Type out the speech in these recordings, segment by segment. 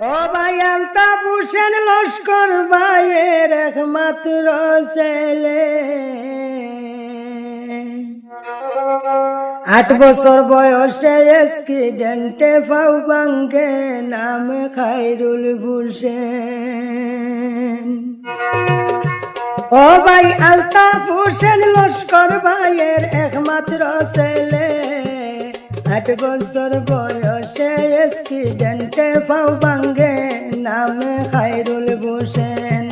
ও ভাই আলতাফ হোসেন লস্কর ভাইয়ের একমাত্র ছেলে। 8 বছর বয়সে অ্যাক্সিডেন্টে পাও ভাঙ্গে, নাম খায়রুল হোসেন। ও ভাই আলতাফ হোসেন লস্কর ভাইয়ের একমাত্র ছেলে। 8 বছর বয়সে অ্যাক্সিডেন্টে পাও ভাঙ্গে, নাম খায়রুল হোসেন।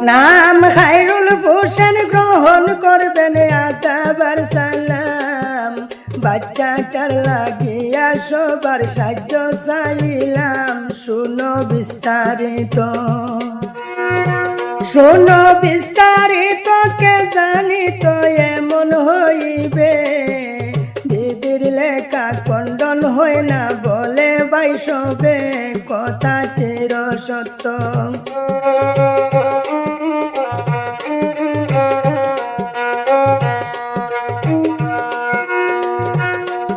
নাম খায়রুল হোসেন গ্রহণ করবেন আদাবার সালাম। বাচ্চাটার লাগিয়া সবার সাহায্য চাইলাম, শুনো বিস্তারিত। শোনো বিস্তারিত, কে জানিত এমন হইবে। দিদির লেখা খণ্ডন হয় না বলে ভাই সবে, কথা চির সত্য।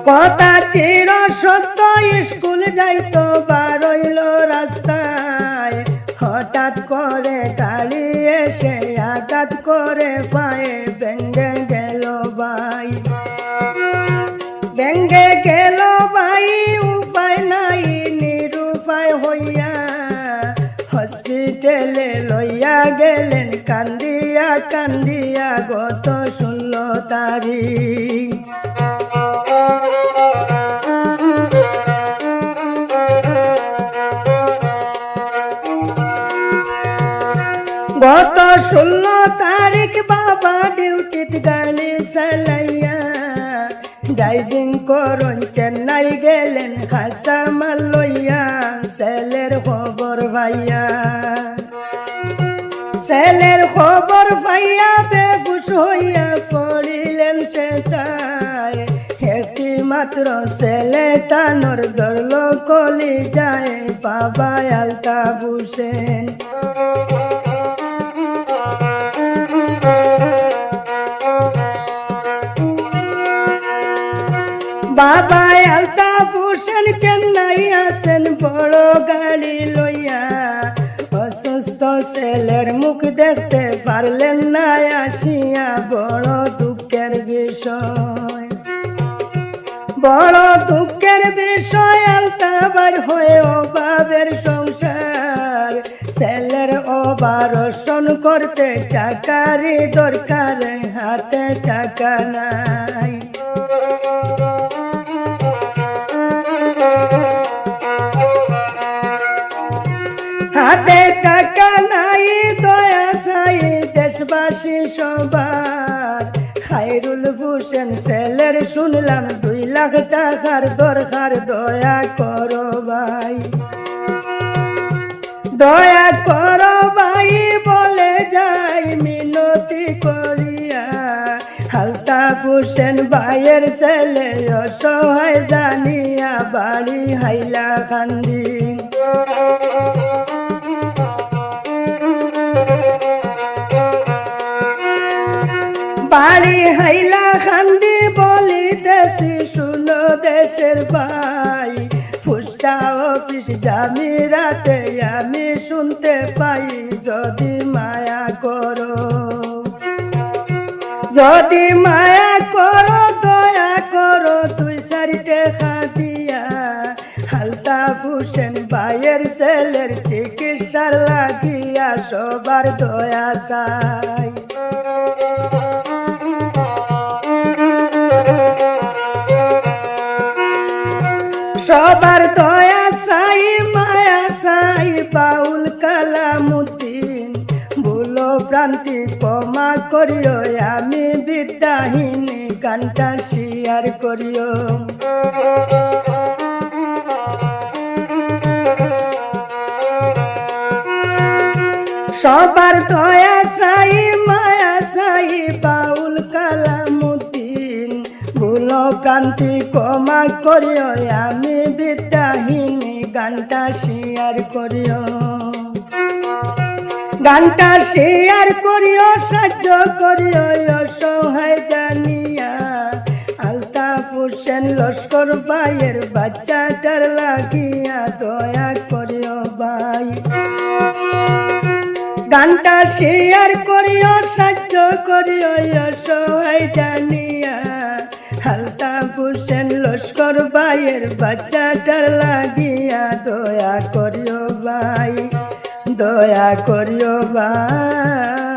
কথা চির সত্য, স্কুল যাইতো বারইল রাস্তায়। হঠাৎ করে গাড়ি এসে আঘাত করে পায়ে, ভেঙ্গে গেল ভাই। ভেঙ্গে গেল ভাই, উপায় নাই নিরুপায় হইয়া হসপিটালে লইয়া গেলেন কান্দিয়া কান্দিয়া, গত 16 তারিখ। গত 16 তারিখ বাবা ডিউটিতে গাড়ি চালাইয়া, ড্রাইভিং করুন চেন্নাই গেলেন খাসামাল লইয়া। ছেলের খবর ভাইয়া, ছেলের খবর পাইয়া বেহুশ হইয়া পড়িলেন সেটাই। একটি মাত্র ছেলে টানোর ধরল কলি যায়, বাবা আলতাফ হোসেন। বাবা আলতাফ হোসেন চেন্নাই আছেন বড় গাড়ি লইয়া। অসুস্থ ছেলের মুখ দেখতে পারলেন না আসিয়া, বড় দুঃখের বিষয়। বড় দুঃখের বিষয়, আলতাফার হয়ে অভাবের সংসার। ছেলের অপারেশন করতে টাকারই দরকার, হাতে টাকা নাই। হাতে টাকা নাই, দয়া চাই দেশবাসী সবার। খায়রুল হোসেন ছেলের শুনলাম 2 লাখ টাকার দরকার, দয়া করো ভাই। দয়া করো ভাই বলে যাই মিনতি করিয়া। আলতাফ হোসেন ভাইয়ের ছেলে অসহায় জানিয়া, বাড়ি হাইলাকান্দি। বাড়ি হাইলাকান্দি বলিতেছি শুনো দেশের ভাই। পোস্টা অফিস জামিরাতে আমি শুনতে পাই, যদি মায়া করো, যদি মায়া করো, দয়া করো 2-4 টাকা দিয়া। আলতাফ হোসেন ভাইয়ের ছেলের চিকিৎসার লাগিয়া, সবার দয়া চাই। সবার দয়া চাই, মায়া চাই। বাউল কালামুদ্দিন ভুলো প্রান্তি ক্ষমা করিও, আমি বিদ্যাহীনী গানটা শেয়ার করিও। সবার দয়া চাই, মায়া চাই। বাউল কালামুদ্দিন ভুলো প্রান্তি ক্ষমা করিও, আমি বিদ্যাহীনী গানটা শেয়ার করিও। গানটা শেয়ার করিও সাহায্য করিও অসহায় জানিয়া আলতাফ হোসেন লস্কর ভাইয়ের বাচ্চাটার লাগিয়া দয়া করিও ভাই গানটা শেয়ার করিও সাহায্য করিও অসহায় জানিয়া আলতাফ হোসেন লস্কর ভাইয়ের বাচ্চাটার লাগিয়া দয়া করিও ভাই দয়া করিও ভাই।